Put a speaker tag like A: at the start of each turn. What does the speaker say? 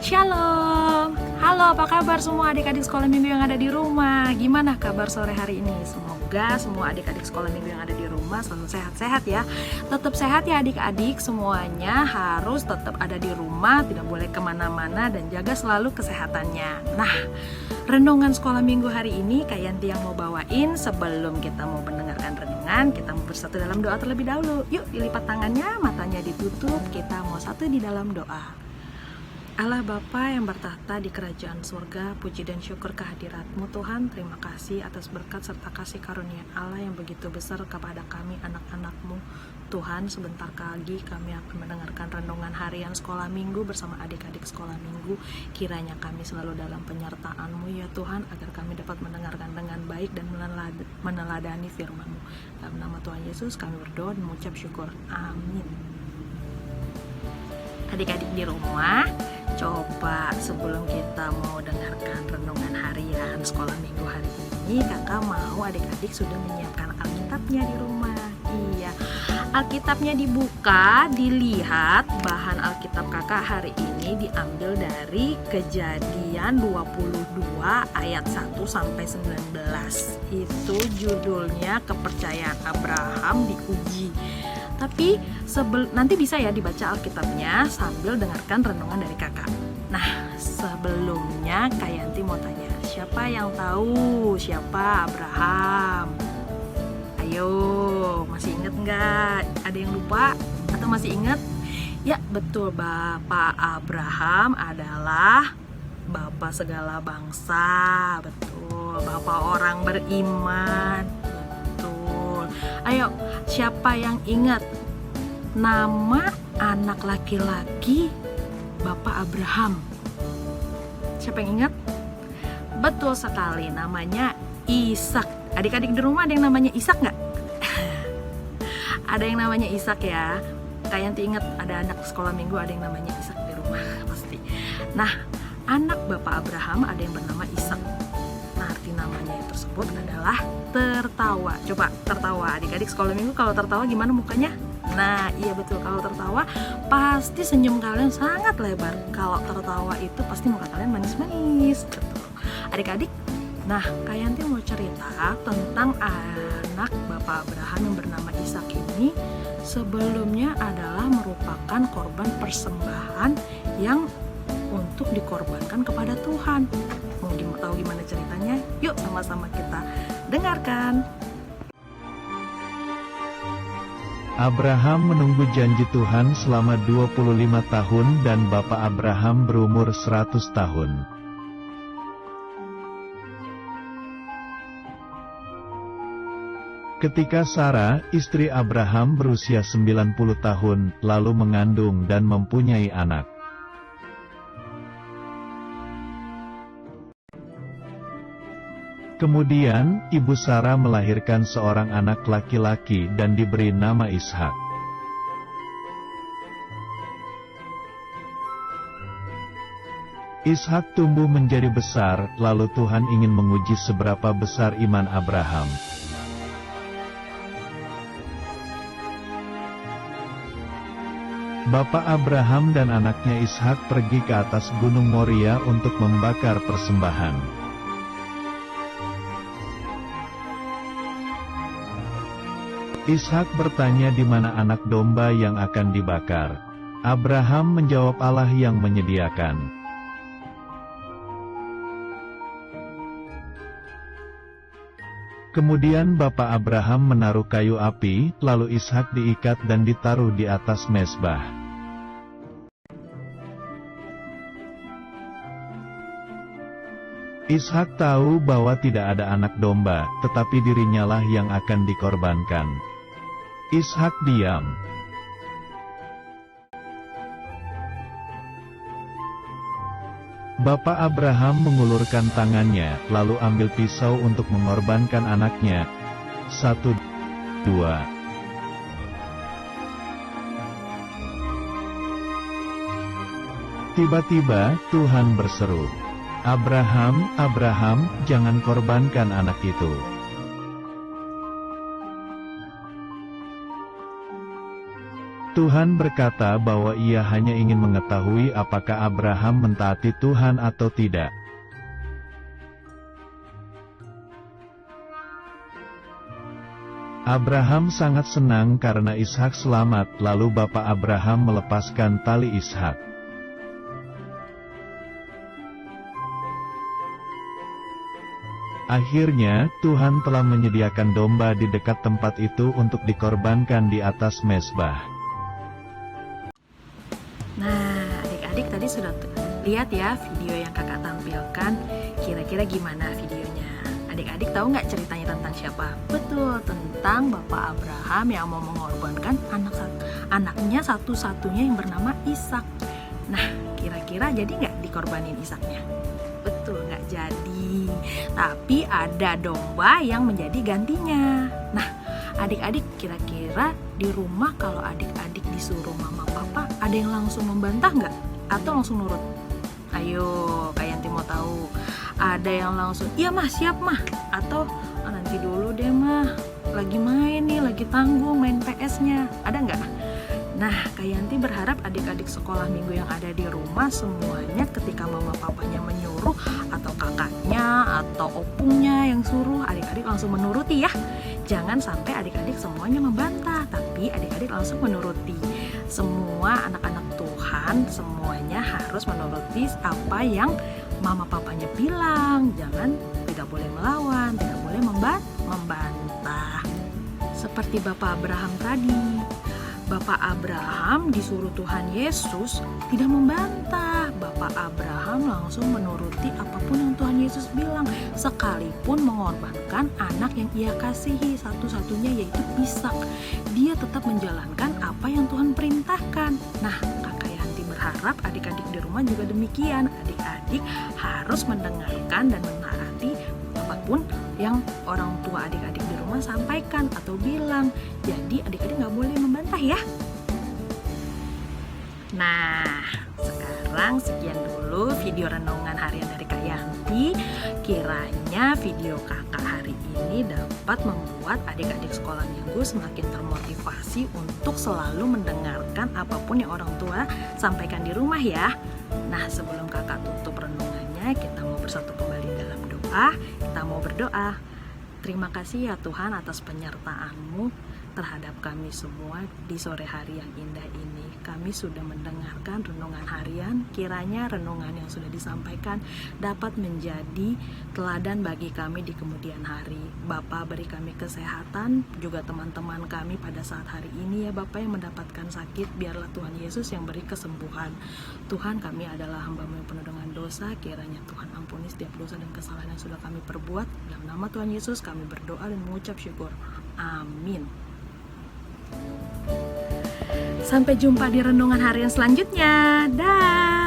A: Shalom. Halo, apa kabar semua adik-adik sekolah minggu yang ada di rumah? Gimana kabar sore hari ini? Semoga semua adik-adik sekolah minggu yang ada di rumah selalu sehat-sehat ya. Tetap sehat ya adik-adik, semuanya harus tetap ada di rumah, tidak boleh kemana-mana dan jaga selalu kesehatannya. Nah, renungan sekolah minggu hari ini Kak Yanti yang mau bawain. Sebelum kita mau mendengarkan renungan, kita mau bersatu dalam doa terlebih dahulu. Yuk, dilipat tangannya, matanya ditutup, kita mau satu di dalam doa. Allah Bapa yang bertahta di kerajaan surga, puji dan syukur kehadirat-Mu Tuhan. Terima kasih atas berkat serta kasih karunia Allah yang begitu besar kepada kami anak-anak-Mu. Tuhan, sebentar lagi kami akan mendengarkan renungan harian sekolah minggu bersama adik-adik sekolah minggu. Kiranya kami selalu dalam penyertaan-Mu ya Tuhan, agar kami dapat mendengarkan dengan baik dan meneladani firman-Mu. Dalam nama Tuhan Yesus kami berdoa dan mengucap syukur. Amin. Adik-adik di rumah, coba sebelum kita mau dengarkan renungan harian sekolah minggu hari ini, kakak mau adik-adik sudah menyiapkan Alkitabnya di rumah. Iya, Alkitabnya dibuka, dilihat. Bahan Alkitab kakak hari ini diambil dari Kejadian 22 ayat 1 sampai 19. Itu judulnya Kepercayaan Abraham Diuji. Tapi nanti bisa ya dibaca Alkitabnya sambil dengarkan renungan dari kakak. Nah, sebelumnya Kak Yanti mau tanya, siapa yang tahu siapa Abraham? Ayo, masih inget nggak? Ada yang lupa atau masih inget? Ya, betul, Bapak Abraham adalah Bapak segala bangsa. Betul, Bapak orang beriman. Ayo, siapa yang ingat nama anak laki-laki Bapak Abraham? Siapa yang ingat? Betul sekali, namanya Ishak. Adik-adik di rumah ada yang namanya Ishak nggak? Ada yang namanya Ishak ya. Kak Yanti ingat ada anak sekolah minggu ada yang namanya Ishak di rumah pasti. Nah, anak Bapak Abraham ada yang bernama Ishak. Nah, arti namanya yang tersebut adalah tertawa. Coba tertawa, adik-adik sekolah minggu kalau tertawa gimana mukanya? Nah, iya betul, kalau tertawa pasti senyum kalian sangat lebar. Kalau tertawa itu pasti muka kalian manis-manis. Betul. Adik-adik, nah Kak Yanti mau cerita tentang anak Bapak Abraham yang bernama Ishak ini. Sebelumnya adalah merupakan korban persembahan yang untuk dikorbankan kepada Tuhan. Mau tahu gimana ceritanya? Yuk sama-sama kita dengarkan.
B: Abraham menunggu janji Tuhan selama 25 tahun dan Bapak Abraham berumur 100 tahun. Ketika Sarah, istri Abraham berusia 90 tahun, lalu mengandung dan mempunyai anak. Kemudian, ibu Sarah melahirkan seorang anak laki-laki dan diberi nama Ishak. Ishak tumbuh menjadi besar, lalu Tuhan ingin menguji seberapa besar iman Abraham. Bapak Abraham dan anaknya Ishak pergi ke atas Gunung Moria untuk membakar persembahan. Ishak bertanya di mana anak domba yang akan dibakar. Abraham menjawab, Allah yang menyediakan. Kemudian Bapak Abraham menaruh kayu api, lalu Ishak diikat dan ditaruh di atas mezbah. Ishak tahu bahwa tidak ada anak domba, tetapi dirinya lah yang akan dikorbankan. Ishak diam. Bapak Abraham mengulurkan tangannya, lalu ambil pisau untuk mengorbankan anaknya. 1, 2. Tiba-tiba, Tuhan berseru, Abraham, Abraham, jangan korbankan anak itu. Tuhan berkata bahwa Ia hanya ingin mengetahui apakah Abraham mentaati Tuhan atau tidak. Abraham sangat senang karena Ishak selamat, lalu Bapak Abraham melepaskan tali Ishak. Akhirnya, Tuhan telah menyediakan domba di dekat tempat itu untuk dikorbankan di atas mezbah.
A: Nah, adik-adik tadi sudah lihat ya video yang kakak tampilkan. Kira-kira gimana videonya? Adik-adik tahu nggak ceritanya tentang siapa? Betul, tentang Bapak Abraham yang mau mengorbankan anaknya satu-satunya yang bernama Ishak. Nah, kira-kira jadi nggak dikorbanin Ishaknya? Betul, nggak jadi. Tapi ada domba yang menjadi gantinya. Nah, adik-adik kira-kira di rumah kalau adik-adik disuruh mama papa, ada yang langsung membantah nggak? Atau langsung nurut? Ayo, Kak Yanti mau tahu. Ada yang langsung, iya mah siap mah. Atau nanti dulu deh mah, lagi main nih, lagi tanggung main PS-nya. Ada nggak? Nah, Kak Yanti berharap adik-adik sekolah minggu yang ada di rumah semuanya ketika mama papanya menyuruh atau kakaknya atau opungnya yang suruh, adik-adik langsung menuruti ya. Jangan sampai adik-adik semuanya membantah, tapi adik-adik langsung menuruti. Semua anak-anak Tuhan semuanya harus menuruti apa yang mama papanya bilang. Jangan, tidak boleh melawan, tidak boleh membantah. Seperti Bapak Abraham tadi. Bapak Abraham disuruh Tuhan Yesus tidak membantah. Bapak Abraham langsung menuruti apapun yang Tuhan Yesus bilang, sekalipun mengorbankan anak yang ia kasihi satu-satunya yaitu Ishak. Dia tetap menjalankan apa yang Tuhan perintahkan. Nah, Kakak Yanti berharap adik-adik di rumah juga demikian. Adik-adik harus mendengarkan dan menaati apapun yang orang tua adik-adik di rumah sampaikan atau bilang. Jadi adik-adik nggak boleh membantah ya. Nah, sekarang sekian dulu video renungan harian dari Kak Yanti. Kiranya video kakak hari ini dapat membuat adik-adik sekolah minggu semakin termotivasi untuk selalu mendengarkan apapun yang orang tua sampaikan di rumah ya. Nah, sebelum kakak tutup renungannya, kita mau bersatu kembali dalam doa. Kita mau berdoa. Terima kasih ya Tuhan atas penyertaan-Mu terhadap kami semua di sore hari yang indah ini. Kami sudah mendengarkan renungan harian. Kiranya renungan yang sudah disampaikan dapat menjadi teladan bagi kami di kemudian hari. Bapa, beri kami kesehatan, juga teman-teman kami pada saat hari ini ya Bapa yang mendapatkan sakit. Biarlah Tuhan Yesus yang beri kesembuhan. Tuhan, kami adalah hamba-Mu yang penuh dengan dosa. Kiranya Tuhan ampuni setiap dosa dan kesalahan yang sudah kami perbuat. Dalam nama Tuhan Yesus kami berdoa dan mengucap syukur. Amin. Sampai jumpa di renungan harian selanjutnya. Dah.